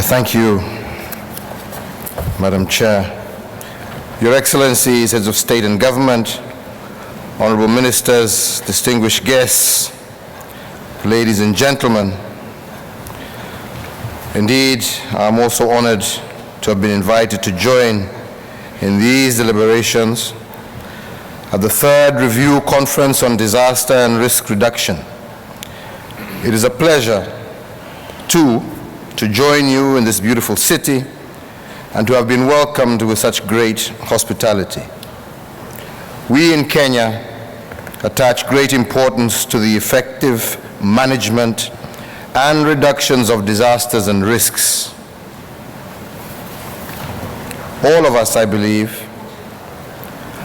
Thank you, Madam Chair. Your Excellencies, Heads of State and Government, Honorable Ministers, distinguished guests, ladies and gentlemen. Indeed, I'm also honored to have been invited to join in these deliberations at the third Review Conference on Disaster and Risk Reduction. It is a pleasure, too, to join you in this beautiful city and to have been welcomed with such great hospitality. We in Kenya attach great importance to the effective management and reductions of disasters and risks. All of us, I believe,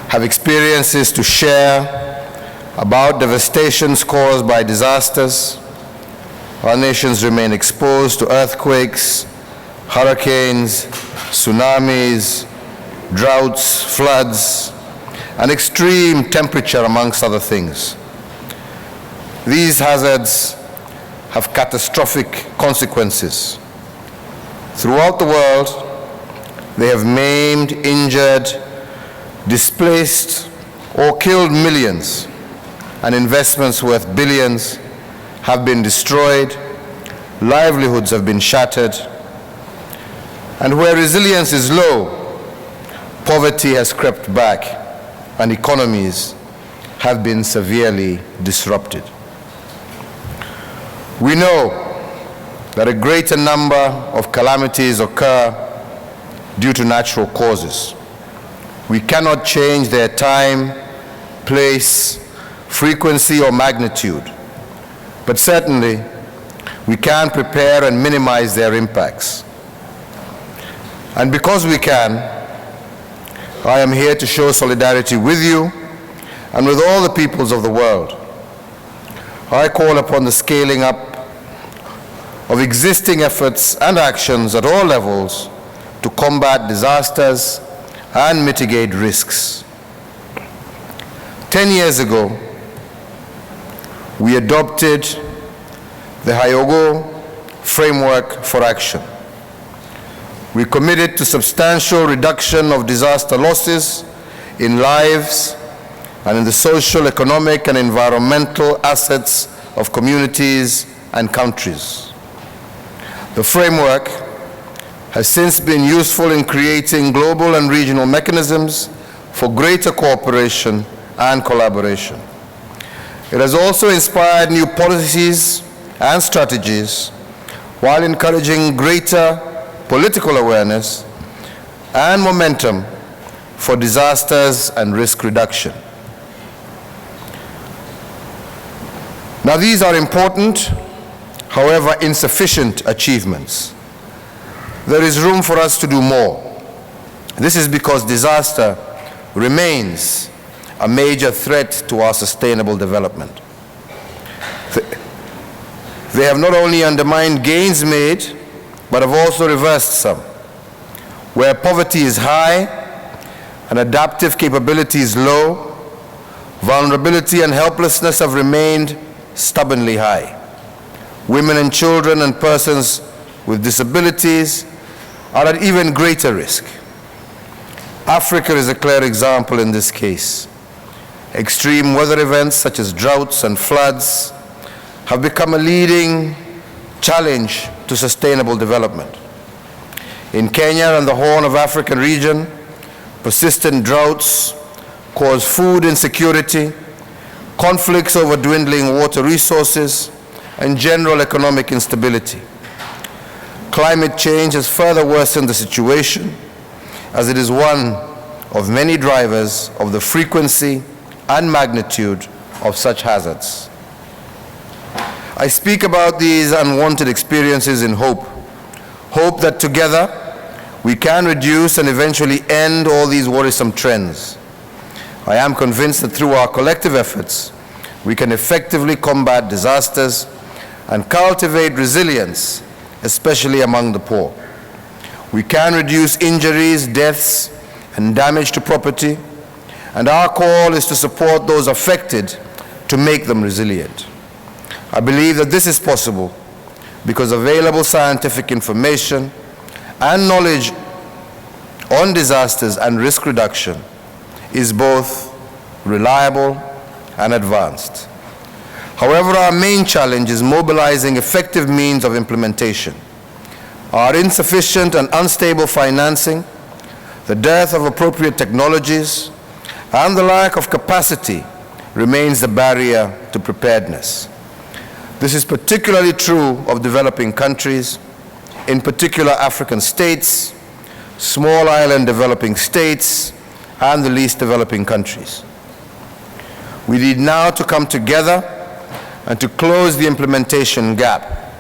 have experiences to share about devastations caused by disasters. Our nations remain exposed to earthquakes, hurricanes, tsunamis, droughts, floods, and extreme temperature, amongst other things. These hazards have catastrophic consequences. Throughout the world, they have maimed, injured, displaced, or killed millions, and investments worth billions have been destroyed, livelihoods have been shattered, and where resilience is low, poverty has crept back, and economies have been severely disrupted. We know that a greater number of calamities occur due to natural causes. We cannot change their time, place, frequency, or magnitude, but certainly we can prepare and minimize their impacts. And because we can, I am here to show solidarity with you and with all the peoples of the world. I call upon the scaling up of existing efforts and actions at all levels to combat disasters and mitigate risks. 10 years ago, we adopted the Hyogo Framework for Action. We committed to substantial reduction of disaster losses in lives and in the social, economic, and environmental assets of communities and countries. The framework has since been useful in creating global and regional mechanisms for greater cooperation and collaboration. It has also inspired new policies and strategies while encouraging greater political awareness and momentum for disasters and risk reduction. Now, these are important, however insufficient achievements. There is room for us to do more. This is because disaster remains a major threat to our sustainable development. They have not only undermined gains made, but have also reversed some. Where poverty is high and adaptive capability is low, vulnerability and helplessness have remained stubbornly high. Women and children and persons with disabilities are at even greater risk. Africa is a clear example in this case. Extreme weather events such as droughts and floods have become a leading challenge to sustainable development. In Kenya and the Horn of Africa region, persistent droughts cause food insecurity, conflicts over dwindling water resources, and general economic instability. Climate change has further worsened the situation, as it is one of many drivers of the frequency and magnitude of such hazards. I speak about these unwanted experiences in hope that together we can reduce and eventually end all these worrisome trends. I am convinced that through our collective efforts, we can effectively combat disasters and cultivate resilience, especially among the poor. We can reduce injuries, deaths, and damage to property, and our call is to support those affected to make them resilient. I believe that this is possible because available scientific information and knowledge on disasters and risk reduction is both reliable and advanced. However, our main challenge is mobilizing effective means of implementation. Our insufficient and unstable financing, the dearth of appropriate technologies, and the lack of capacity remains the barrier to preparedness. This is particularly true of developing countries, in particular African states, small island developing states, and the least developing countries. We need now to come together and to close the implementation gap.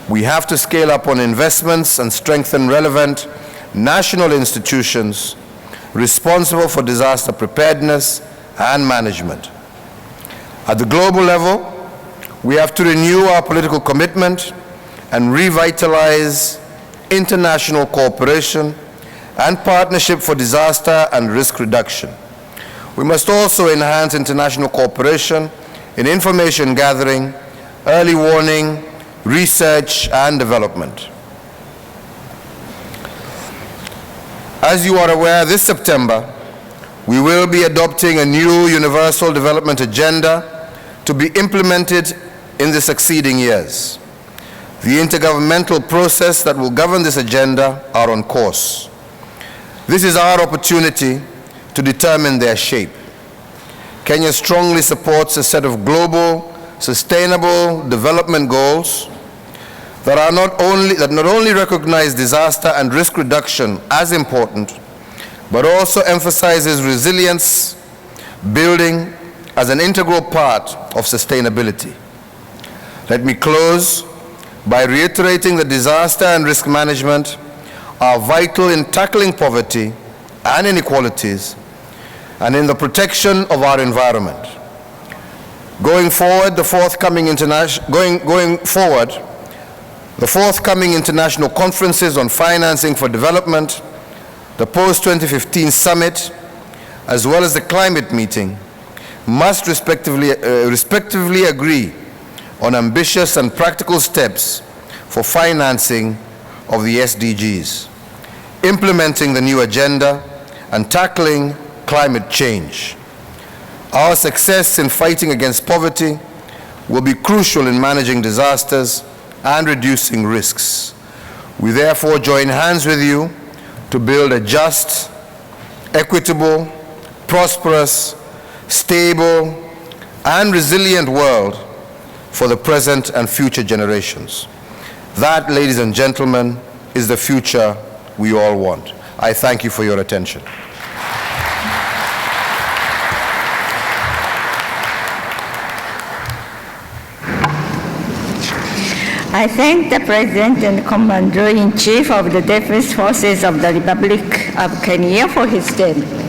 We have to scale up on investments and strengthen relevant national institutions responsible for disaster preparedness and management. At the global level, we have to renew our political commitment and revitalize international cooperation and partnership for disaster and risk reduction. We must also enhance international cooperation in information gathering, early warning, research, and development. As you are aware, this September, we will be adopting a new Universal Development Agenda to be implemented in the succeeding years. The intergovernmental process that will govern this agenda are on course. This is our opportunity to determine their shape. Kenya strongly supports a set of global, sustainable development goals that not only recognize disaster and risk reduction as important, but also emphasizes resilience building as an integral part of sustainability. Let me close by reiterating that disaster and risk management are vital in tackling poverty and inequalities and in the protection of our environment. Going forward, the forthcoming international conferences on financing for development, the post-2015 summit, as well as the climate meeting, must respectively agree on ambitious and practical steps for financing of the SDGs, implementing the new agenda, and tackling climate change. Our success in fighting against poverty will be crucial in managing disasters and reducing risks. We therefore join hands with you to build a just, equitable, prosperous, stable, and resilient world for the present and future generations. That, ladies and gentlemen, is the future we all want. I thank you for your attention. I thank the President and Commander-in-Chief of the Defense Forces of the Republic of Kenya for his statement.